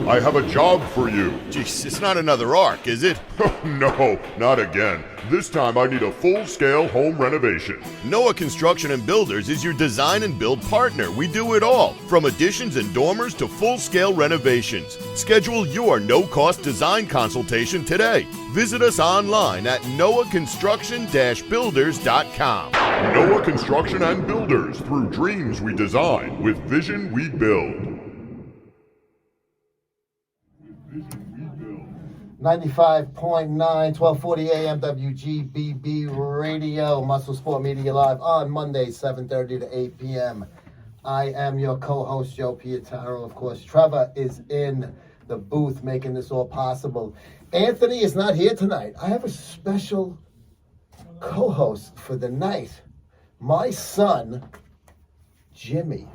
I have a job for you. Jeez, it's not another arc, is it? No, not again. This time I need a full-scale home renovation. Noah Construction and Builders is your design and build partner. We do it all, from additions and dormers to full-scale renovations. Schedule your no-cost design consultation today. Visit us online at noahconstruction-builders.com. Noah Construction and Builders. Through dreams we design, with vision we build. 95.9, 1240 AM WGBB Radio, MuscleSport Media Live on Monday, 7:30 to 8 p.m. I am your co-host, Joe Pietaro. Of course, Trevor is in the booth making this all possible. Anthony is not here tonight. I have a special co-host for the night. My son, Jimmy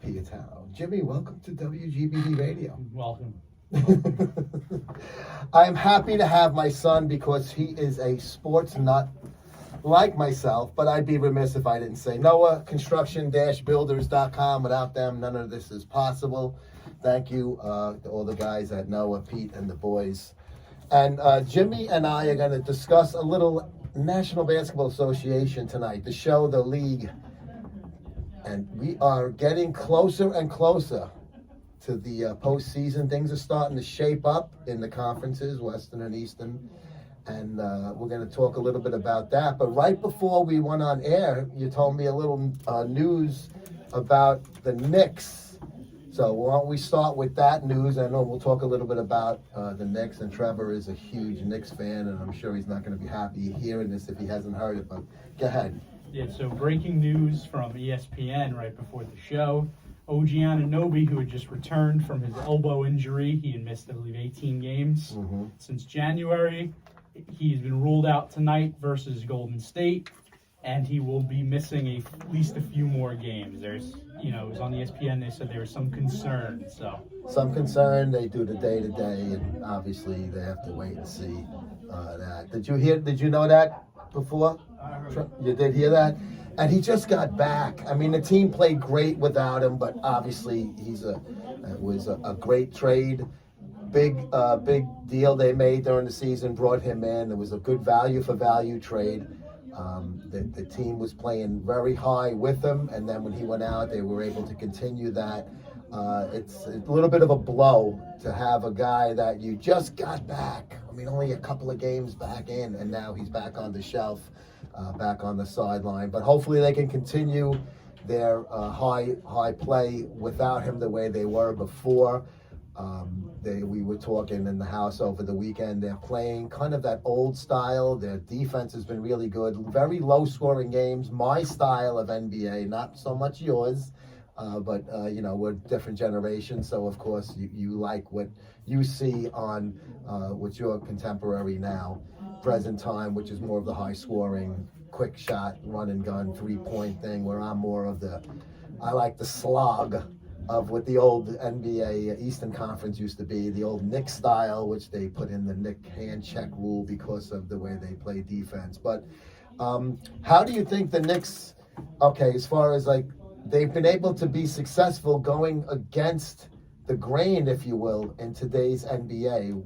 Pietaro. Jimmy, welcome to WGBB Radio. Welcome. I'm happy to have my son because he is a sports nut like myself, but I'd be remiss if I didn't say Noah Construction-Builders.com. Without them, none of this is possible. Thank you to all the guys at Noah, Pete, and the boys. And Jimmy and I are going to discuss a little National Basketball Association tonight, the show, the league. And we are getting closer and closer to the postseason. Things are starting to shape up in the conferences, Western and Eastern, and we're going to talk a little bit about that. But right before we went on air, you told me a little news about the Knicks. So why don't we start with that news? I know we'll talk a little bit about the Knicks, and Trevor is a huge Knicks fan, and I'm sure he's not going to be happy hearing this if he hasn't heard it, but go ahead. Yeah, so breaking news from ESPN right before the show. OG Anunoby, who had just returned from his elbow injury, he had missed, I believe, 18 games since January. He's been ruled out tonight versus Golden State, and he will be missing at least a few more games. There's, it was on ESPN, they said there was some concern, so. Some concern, they do the day-to-day, and obviously they have to wait and see that. Did you know that before? You did hear that? And he just got back. I mean, the team played great without him, but obviously it was a great trade. Big deal they made during the season, brought him in. It was a good value for value trade. The team was playing very high with him, and then when he went out, they were able to continue that. It's a little bit of a blow to have a guy that you just got back. I mean, only a couple of games back in, and now he's back on the shelf. Back on the sideline, but hopefully they can continue their high play without him the way they were before. We were talking in the house over the weekend. They're playing kind of that old style. Their defense has been really good. Very low scoring games. My style of NBA, not so much yours, but we're different generations. So of course you like what you see on what's your contemporary now. Present time, which is more of the high scoring, quick shot, run and gun, 3-point thing, where I'm more of I like the slog of what the old NBA Eastern Conference used to be, the old Knicks style, which they put in the Knick hand check rule because of the way they play defense. But how do you think the Knicks, as far as they've been able to be successful going against the grain, if you will, in today's NBA?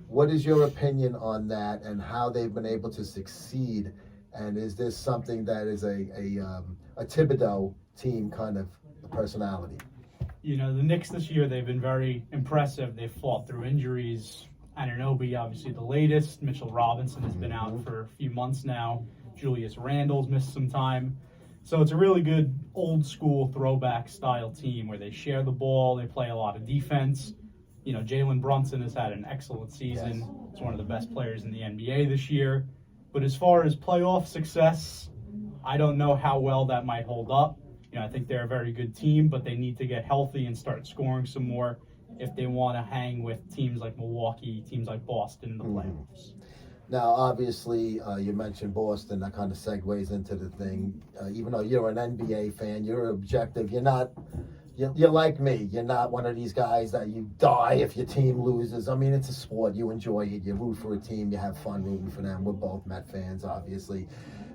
What is your opinion on that and how they've been able to succeed? And is this something that is a Thibodeau team kind of personality? The Knicks this year, they've been very impressive. They've fought through injuries. Anunoby, obviously the latest. Mitchell Robinson has been out for a few months now. Julius Randle's missed some time. So it's a really good old school throwback style team where they share the ball, they play a lot of defense. Jalen Brunson has had an excellent season. Yes. He's one of the best players in the NBA this year. But as far as playoff success, I don't know how well that might hold up. I think they're a very good team, but they need to get healthy and start scoring some more if they want to hang with teams like Milwaukee, teams like Boston in the playoffs. Now, obviously, you mentioned Boston. That kind of segues into the thing. Even though you're an NBA fan, you're objective. You're not... You're like me. You're not one of these guys that you die if your team loses. I mean, it's a sport. You enjoy it. You root for a team. You have fun rooting for them. We're both Met fans, obviously.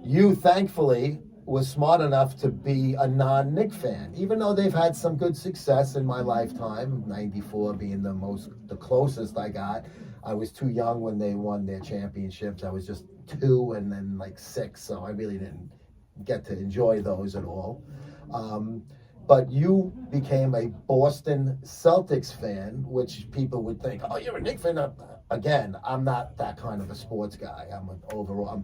You, thankfully, was smart enough to be a non-Knick fan, even though they've had some good success in my lifetime. '94 being the closest I got. I was too young when they won their championships. I was just 2 and then like 6, so I really didn't get to enjoy those at all. But you became a Boston Celtics fan, which people would think, oh, you're a Knicks fan. Again, I'm not that kind of a sports guy. I'm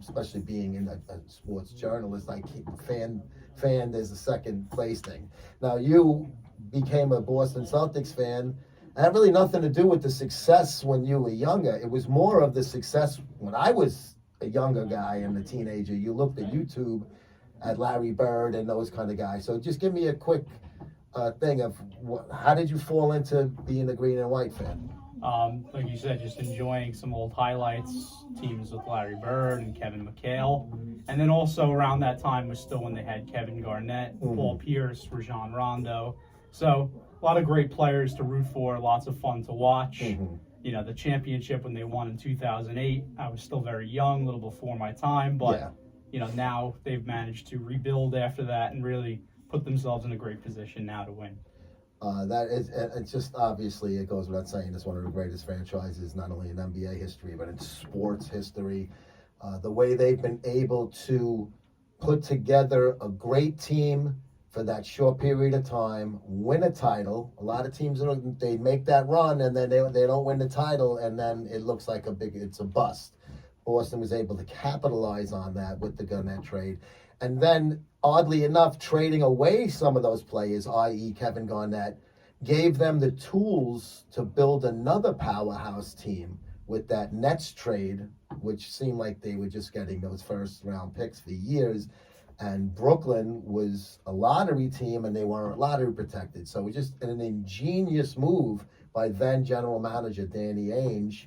especially being in a sports journalist. I keep fan is a second place thing. Now you became a Boston Celtics fan. It had really nothing to do with the success when you were younger. It was more of the success when I was a younger guy and a teenager. You looked at YouTube at Larry Bird and those kind of guys. So just give me a quick thing of how did you fall into being a green and white fan? Like you said, just enjoying some old highlights, teams with Larry Bird and Kevin McHale. And then also around that time was still when they had Kevin Garnett, Paul Pierce, Rajon Rondo. So a lot of great players to root for, lots of fun to watch. You know, the championship when they won in 2008, I was still very young, a little before my time, but you know, now they've managed to rebuild after that and really put themselves in a great position now to win. It's just obviously, it goes without saying, it's one of the greatest franchises, not only in NBA history, but in sports history. The way they've been able to put together a great team for that short period of time, win a title. A lot of teams, they make that run and then they don't win the title, and then it looks like it's a bust. Boston was able to capitalize on that with the Garnett trade. And then, oddly enough, trading away some of those players, i.e. Kevin Garnett, gave them the tools to build another powerhouse team with that Nets trade, which seemed like they were just getting those first-round picks for years. And Brooklyn was a lottery team, and they weren't lottery protected. So it was just an ingenious move by then general manager Danny Ainge,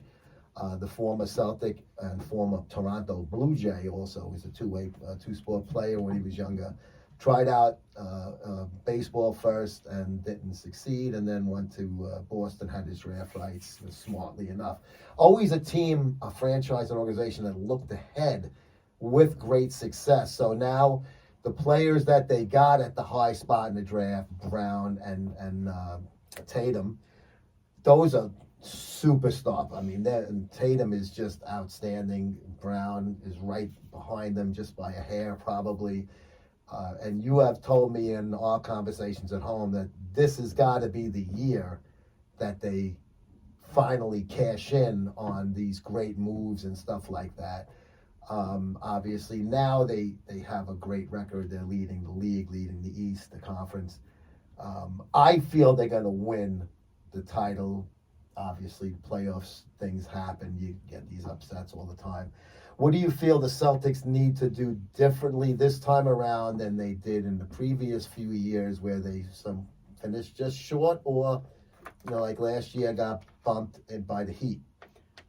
the former Celtic and former Toronto Blue Jay, also was a two-sport player when he was younger. Tried out baseball first and didn't succeed, and then went to Boston, had his draft rights, smartly enough. Always a team, a franchise, an organization that looked ahead with great success. So now the players that they got at the high spot in the draft, Brown and Tatum, those are superstar. I mean, Tatum is just outstanding. Brown is right behind them just by a hair probably. And you have told me in our conversations at home that this has got to be the year that they finally cash in on these great moves and stuff like that. Obviously, now they have a great record. They're leading the league, leading the East, the conference. I feel they're going to win the title. Obviously, playoffs, things happen. You get these upsets all the time. What do you feel the Celtics need to do differently this time around than they did in the previous few years where they finished just short, or, like last year got bumped by the Heat?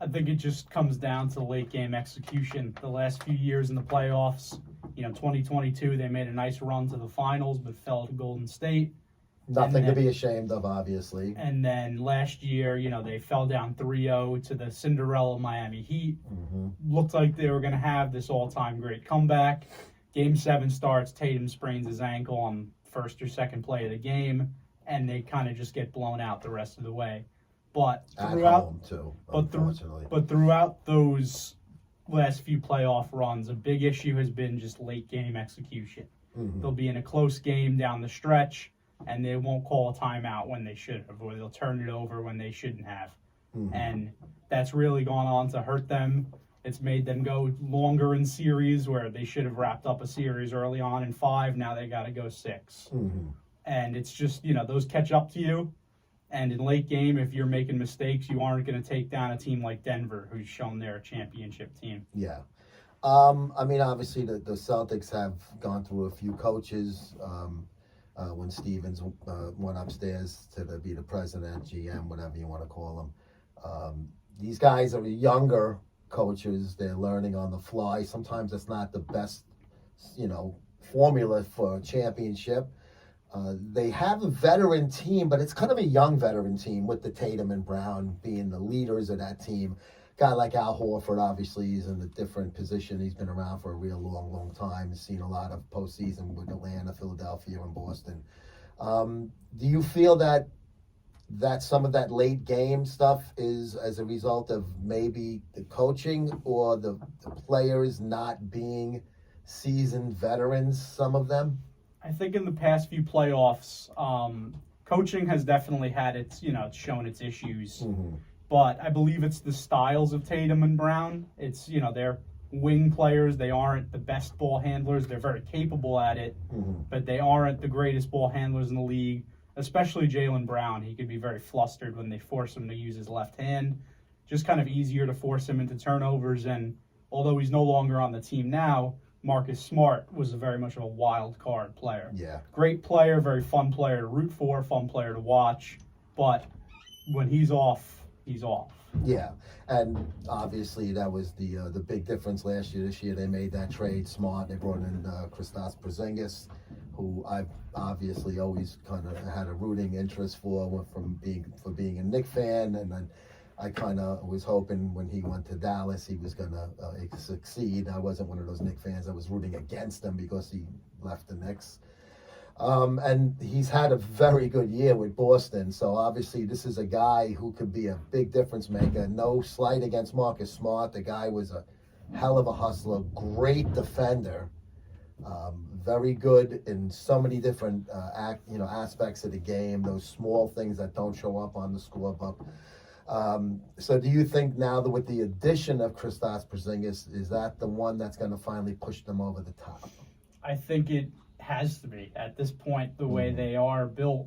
I think it just comes down to late game execution. The last few years in the playoffs, 2022, they made a nice run to the finals, but fell to Golden State. Nothing to be ashamed of, obviously. And then last year, they fell down 3-0 to the Cinderella Miami Heat. Looked like they were going to have this all-time great comeback. Game 7 starts, Tatum sprains his ankle on first or second play of the game, and they kind of just get blown out the rest of the way. But throughout those last few playoff runs, a big issue has been just late game execution. They'll be in a close game down the stretch, and they won't call a timeout when they should have, or they'll turn it over when they shouldn't have. And that's really gone on to hurt them. It's made them go longer in series where they should have wrapped up a series early on in 5. Now they got to go 6. And it's just, those catch up to you. And in late game, if you're making mistakes, you aren't going to take down a team like Denver, who's shown they're a championship team. Yeah. Obviously, the Celtics have gone through a few coaches. When Stevens went upstairs to be the president, GM, whatever you want to call them. These guys are younger coaches. They're learning on the fly. Sometimes it's not the best, formula for a championship. They have a veteran team, but it's kind of a young veteran team with the Tatum and Brown being the leaders of that team. guy like Al Horford, obviously, he's in a different position. He's been around for a real long time. He's seen a lot of postseason with Atlanta, Philadelphia, and Boston. Do you feel that some of that late game stuff is as a result of maybe the coaching or the players not being seasoned veterans, some of them? I think in the past few playoffs, coaching has definitely had its, it's shown its issues. But I believe it's the styles of Tatum and Brown. It's, they're wing players. They aren't the best ball handlers. They're very capable at it, but they aren't the greatest ball handlers in the league. Especially Jaylen Brown. He could be very flustered when they force him to use his left hand. Just kind of easier to force him into turnovers. And although he's no longer on the team now, Marcus Smart was very much of a wild card player. Yeah. Great player, very fun player to root for, fun player to watch. But when he's off, he's off. Yeah, and obviously that was the big difference last year. This year they made that trade smart. They brought in Kristaps Porzingis, who I've obviously always kind of had a rooting interest for being a Knicks fan, and then I kind of was hoping when he went to Dallas he was going to succeed. I wasn't one of those Knicks fans that was rooting against him because he left the Knicks. And he's had a very good year with Boston, so obviously this is a guy who could be a big difference maker. No slight against Marcus Smart. The guy was a hell of a hustler, great defender, very good in so many different aspects of the game, those small things that don't show up on the scorebook. So do you think now that with the addition of Kristaps Porzingis, is that the one that's going to finally push them over the top? I think it has to be at this point. The way they are built,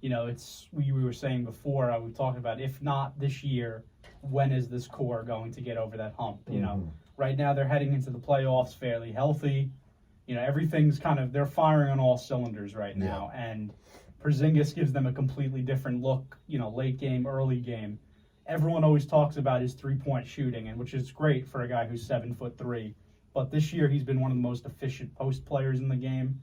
it's we were saying before, we talked about, if not this year, when is this core going to get over that hump? Right now they're heading into the playoffs fairly healthy. Everything's they're firing on all cylinders right now, and Porzingis gives them a completely different look, late game, early game. Everyone always talks about his 3-point shooting, and which is great for a guy who's 7'3". But this year he's been one of the most efficient post players in the game,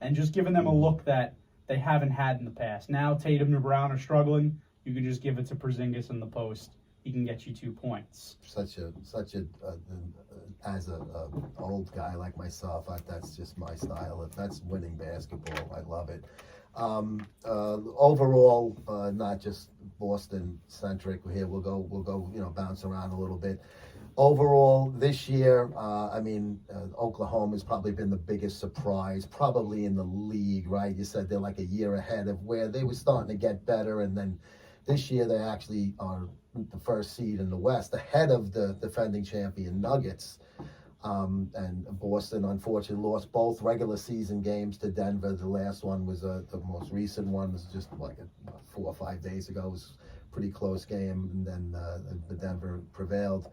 and just giving them a look that they haven't had in the past. Now Tatum and Brown are struggling. You can just give it to Porzingis in the post. He can get you 2 points. As a old guy like myself, that's just my style. If that's winning basketball, I love it. Overall, not just Boston centric. Here we'll go, bounce around a little bit. Overall, this year, Oklahoma's probably been the biggest surprise, probably in the league, right? You said they're like a year ahead of where they were starting to get better, and then this year they actually are the first seed in the West, ahead of the defending champion Nuggets. And Boston, unfortunately, lost both regular season games to Denver. The last one was the most recent one, was just like 4 or 5 days ago. It was a pretty close game, and then the Denver prevailed.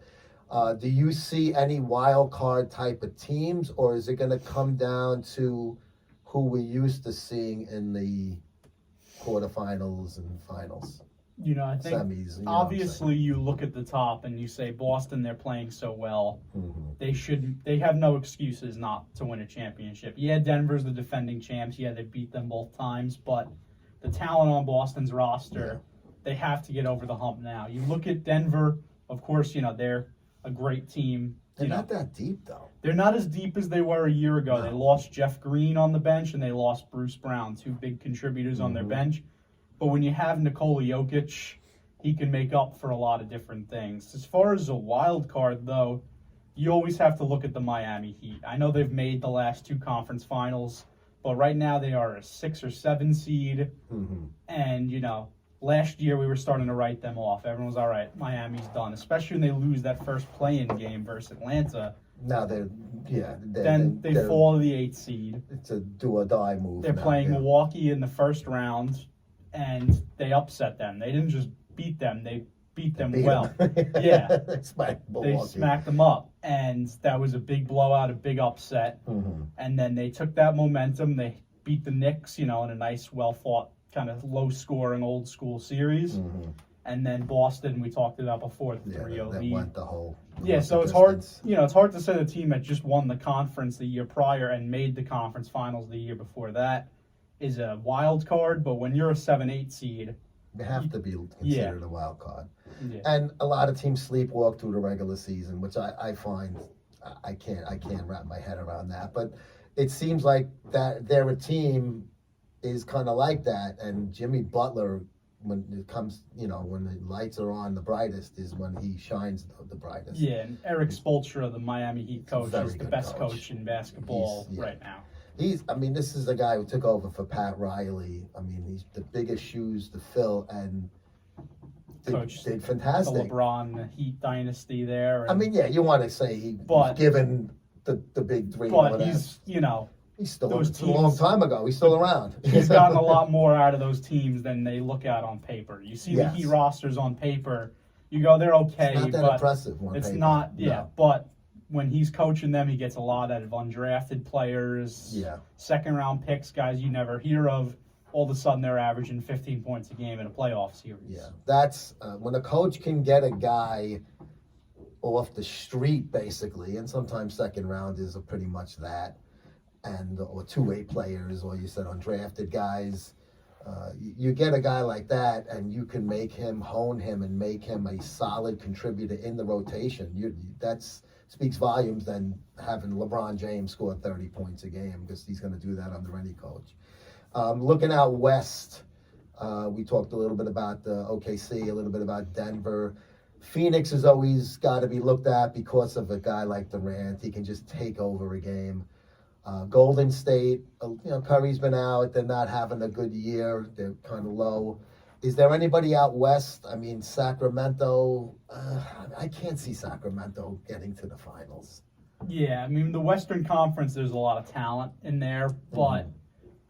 Do you see any wild card type of teams, or is it going to come down to who we're used to seeing in the quarterfinals and finals? I think semis, obviously you look at the top and you say Boston, they're playing so well. They have no excuses not to win a championship. Yeah, Denver's the defending champs. Yeah, they beat them both times, but the talent on Boston's roster, they have to get over the hump now. You look at Denver, of course, they're a great team. They're not that deep, though. They're not as deep as they were a year ago. No. They lost Jeff Green on the bench, and they lost Bruce Brown, 2 big contributors on their bench. But when you have Nikola Jokic, he can make up for a lot of different things. As far as a wild card, though, you always have to look at the Miami Heat. I know they've made the last 2 conference finals, but right now they are a 6 or 7 seed. And, last year we were starting to write them off. Everyone was, all right, Miami's done, especially when they lose that first play-in game versus Atlanta. Now they fall to the 8th seed. It's a do-or-die move. They're playing Milwaukee in the first round, and they upset them. They didn't just beat them; they beat them well. Yeah, they smacked them up, and that was a big blowout, a big upset. And then they took that momentum. They beat the Knicks, in a nice, well-fought, kind of low-scoring, old-school series. And then Boston, we talked about before, the 3-0 lead. Went the whole. So it's hard. It's hard to say the team that just won the conference the year prior and made the conference finals the year bore that is a wild card. But when you're a 7-8 seed, They have to be considered a wild card. Yeah. And a lot of teams sleepwalk through the regular season, which I find I can't wrap my head around that. But it seems like that they're a team is kind of like that. And Jimmy Butler, when it comes, when the lights are on the brightest, is when he shines the brightest. Yeah, and Eric Spoelstra, the Miami Heat coach, is the best coach in basketball right now. This is the guy who took over for Pat Riley. He's the biggest shoes to fill, and did fantastic. The LeBron Heat dynasty there. You want to say he's given the big three. But he's still a long time ago. He's still around. He's gotten a lot more out of those teams than they look at on paper. You see the Heat rosters on paper, you go, they're okay. It's not that impressive on it's paper. Not, but when he's coaching them, he gets a lot out of undrafted players, second-round picks, guys you never hear of. All of a sudden, they're averaging 15 points a game in a playoff series. Yeah, that's when a coach can get a guy off the street, basically, and sometimes second rounders are pretty much that, or two-way players, or you said undrafted guys. You get a guy like that, and you can hone him, and make him a solid contributor in the rotation. That's speaks volumes than having LeBron James score 30 points a game, because he's going to do that under any coach. Looking out west, we talked a little bit about OKC, a little bit about Denver. Phoenix has always got to be looked at because of a guy like Durant. He can just take over a game. Golden State, Curry's been out. They're not having a good year. They're kind of low. Is there anybody out west? Sacramento, I can't see Sacramento getting to the finals. Yeah, the Western Conference, there's a lot of talent in there, but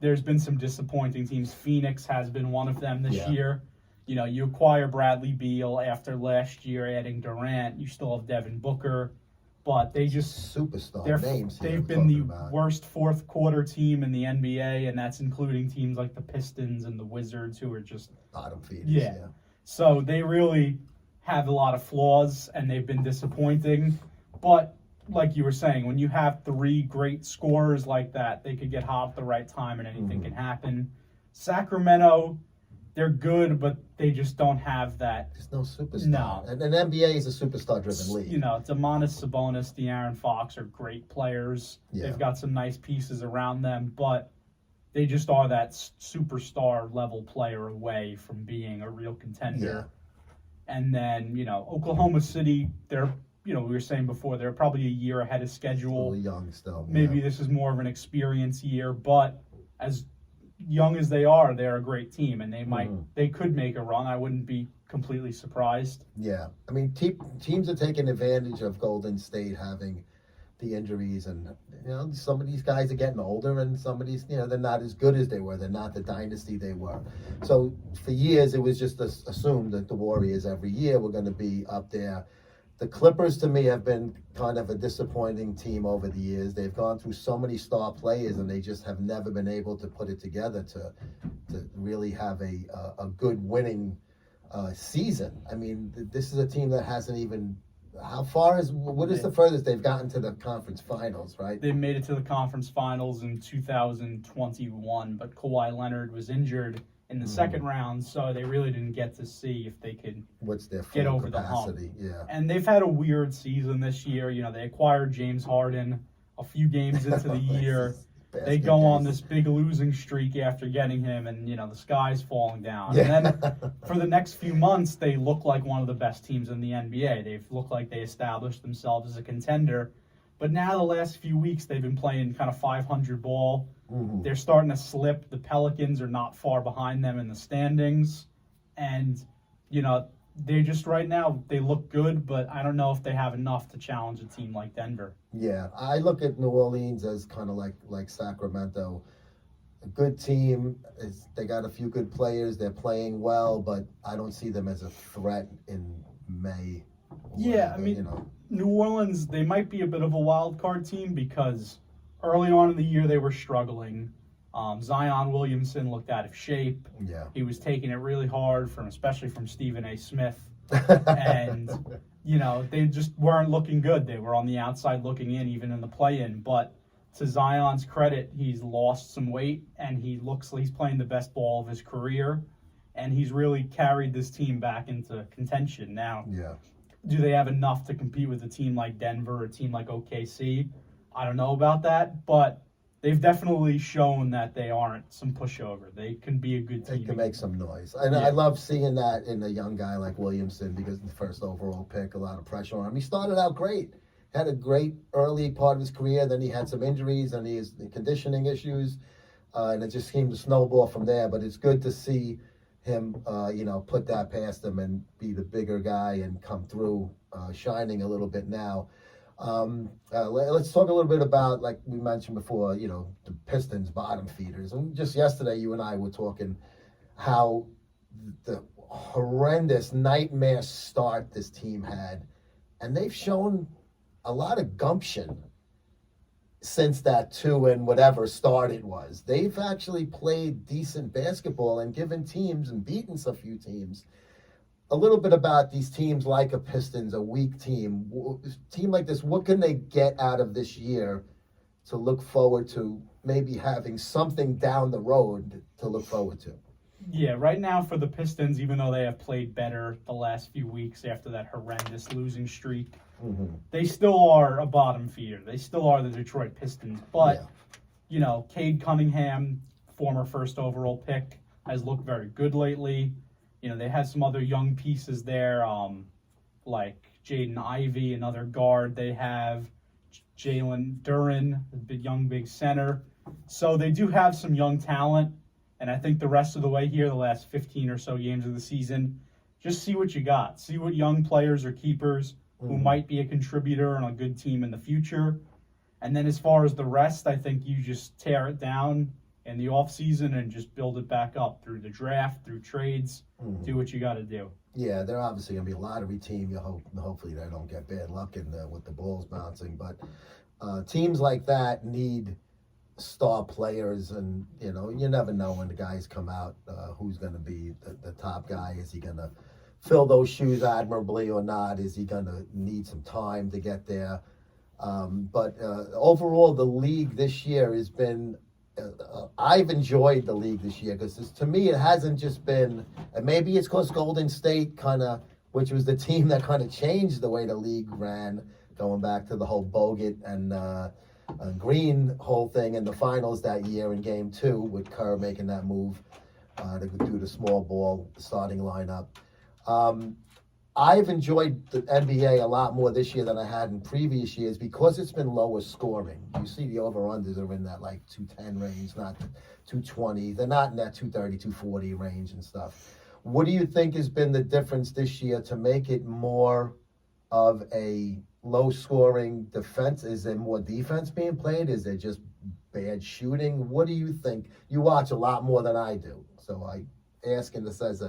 there's been some disappointing teams. Phoenix has been one of them this year. You acquire Bradley Beal after last year, adding Durant. You still have Devin Booker, but they just superstar names. They've been the worst fourth quarter team in the NBA, and that's including teams like the Pistons and the Wizards, who are just bottom feeders. Yeah. So they really have a lot of flaws, and they've been disappointing. But like you were saying, when you have three great scorers like that, they could get hot at the right time, and anything can happen. Sacramento, they're good, but they just don't have that. There's no superstar. No. And NBA is a superstar-driven league. Domantas Sabonis, De'Aaron Fox are great players. Yeah. They've got some nice pieces around them, but they just are that superstar-level player away from being a real contender. Yeah. And then, Oklahoma City, they're, we were saying before, they're probably a year ahead of schedule. Still young still. Maybe this is more of an experience year, but as young as they are, they're a great team, and they could make a run. I wouldn't be completely surprised. Yeah, teams are taking advantage of Golden State having the injuries, and some of these guys are getting older, and some of these they're not as good as they were. They're not the dynasty they were. So for years it was just assumed that the Warriors every year were going to be up there. The Clippers, to me, have been kind of a disappointing team over the years. They've gone through so many star players, and they just have never been able to put it together to really have a good winning season. This is a team that hasn't even. What is the furthest they've gotten to the conference finals, right? They made it to the conference finals in 2021, but Kawhi Leonard was injured in the second round, so they really didn't get to see if they could get over capacity. The hump. Yeah. And they've had a weird season this year. They acquired James Harden a few games into the year. They go on this big losing streak after getting him, and the sky's falling down. Yeah. And then for the next few months, they look like one of the best teams in the NBA. They've looked like they established themselves as a contender. But now the last few weeks, they've been playing kind of 500 ball. Mm-hmm. They're starting to slip. The Pelicans are not far behind them in the standings. And, they just right now, they look good, but I don't know if they have enough to challenge a team like Denver. Yeah, I look at New Orleans as kind of like Sacramento. A good team. They got a few good players. They're playing well, but I don't see them as a threat in May. New Orleans, they might be a bit of a wild card team because early on in the year they were struggling. Zion Williamson looked out of shape. Yeah. He was taking it really hard especially from Stephen A. Smith. And, they just weren't looking good. They were on the outside looking in, even in the play-in. But to Zion's credit, he's lost some weight, and he's playing the best ball of his career. and he's really carried this team back into contention. Now, Yeah. do they have enough to compete with a team like Denver or a team like OKC? I don't know about that, but they've definitely shown that they aren't some pushover. They can be a good They team. can make some noise. And Yeah. I love seeing that in a young guy like Williamson because the first overall pick, a lot of pressure on him. He started out great. Had a great early part of his career. Then he had some injuries and he has conditioning issues. And it just seemed to snowball from there. But it's good to see him, put that past him and be the bigger guy and come through, shining a little bit now. Let's talk a little bit about, like we mentioned before, the Pistons bottom feeders. And just yesterday, you and I were talking how the horrendous nightmare start this team had. And they've shown a lot of gumption since that 2 and whatever start it was. They've actually played decent basketball and given teams and beaten a few teams. A little bit about these teams like a Pistons, a weak team. A team like this, what can they get out of this year to look forward to maybe having something down the road to look forward to? Yeah, right now for the Pistons, even though they have played better the last few weeks after that horrendous losing streak, they still are a bottom feeder. They still are the Detroit Pistons. But, Cade Cunningham, former first overall pick, has looked very good lately. They had some other young pieces there, like Jaden Ivey, another guard. They have Jalen Duren, the big center. So they do have some young talent. And I think the rest of the way here, the last 15 or so games of the season, just see what you got. See what young players or keepers who might be a contributor on a good team in the future. And then as far as the rest, I think you just tear it down in the offseason and just build it back up through the draft, through trades, do what you got to do. Yeah, they're obviously going to be a lottery team. Hopefully they don't get bad luck with the balls bouncing. But teams like that need star players, and you never know when the guys come out who's going to be the top guy. Is he going to fill those shoes admirably or not? Is he going to need some time to get there? But overall, the league this year has been I've enjoyed the league this year because to me it hasn't just been, and maybe it's because Golden State which was the team that kind of changed the way the league ran, going back to the whole Bogut and Green whole thing in the finals that year in Game 2 with Kerr making that move to do the small ball starting lineup. I've enjoyed the NBA a lot more this year than I had in previous years because it's been lower scoring. You see the over-unders are in that 210 range, not 220. They're not in that 230, 240 range and stuff. What do you think has been the difference this year to make it more of a low-scoring defense? Is there more defense being played? Is there just bad shooting? What do you think? You watch a lot more than I do, so I asking this as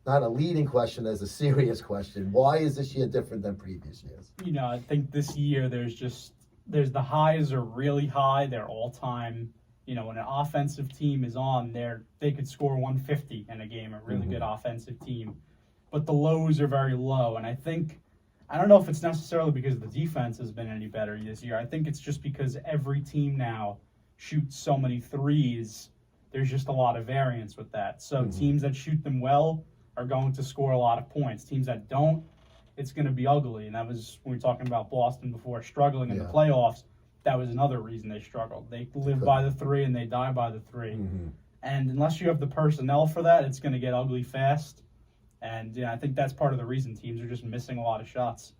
not a leading question, as a serious question. Why is this year different than previous years? I think this year there's the highs are really high. They're all time. When an offensive team is on, they could score 150 in a game, a really good offensive team. But the lows are very low. And I don't know if it's necessarily because the defense has been any better this year. I think it's just because every team now shoots so many threes. There's just a lot of variance with that. So teams that shoot them well are going to score a lot of points. Teams that don't, it's going to be ugly. And that was when we were talking about Boston before struggling in the playoffs. That was another reason they struggled. They live by the three and they die by the three. And unless you have the personnel for that, it's going to get ugly fast. And I think that's part of the reason teams are just missing a lot of shots.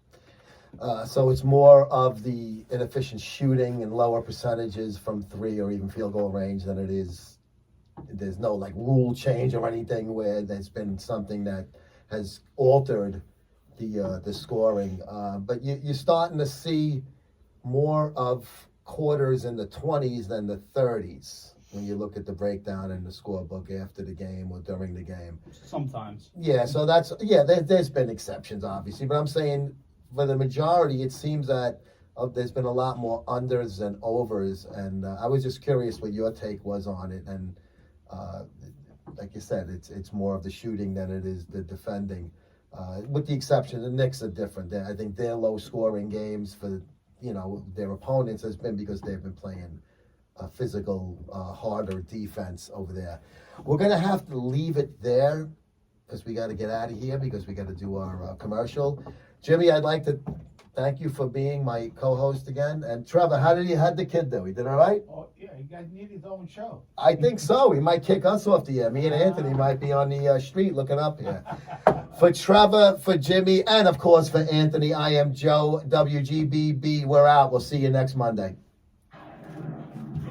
So it's more of the inefficient shooting and lower percentages from three or even field goal range than it is. There's no rule change or anything where there's been something that has altered the scoring. But you're starting to see more of quarters in the 20s than the 30s when you look at the breakdown in the scorebook after the game or during the game. Sometimes. Yeah, so there's been exceptions, obviously. But I'm saying for the majority, it seems that there's been a lot more unders than overs. And I was just curious what your take was on it. And like you said, it's more of the shooting than it is the defending. With the exception, the Knicks are different. I think their low-scoring games for their opponents has been because they've been playing physical, harder defense over there. We're going to have to leave it there. because we got to get out of here because we got to do our commercial. Jimmy, I'd like to thank you for being my co-host again. And Trevor, how'd the kid do? He did all right? Oh, yeah, he needed his own show. I think so. He might kick us off the air. Me and Anthony might be on the street looking up here. For Trevor, for Jimmy, and of course for Anthony, I am Joe, WGBB. We're out. We'll see you next Monday.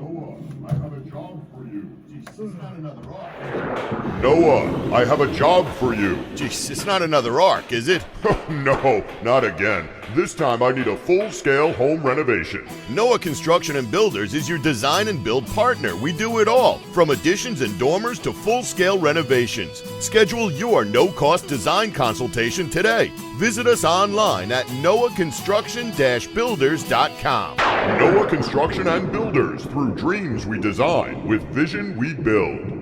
Noah, I have a job for you. Jeez, it's not another arc. Noah, I have a job for you. Jeez, it's not another arc, is it? No, not again. This time I need a full-scale home renovation. Noah Construction and Builders is your design and build partner. We do it all, from additions and dormers to full-scale renovations. Schedule your no-cost design consultation today. Visit us online at noahconstruction-builders.com. Noah Construction and Builders, through dreams we design, with vision we build.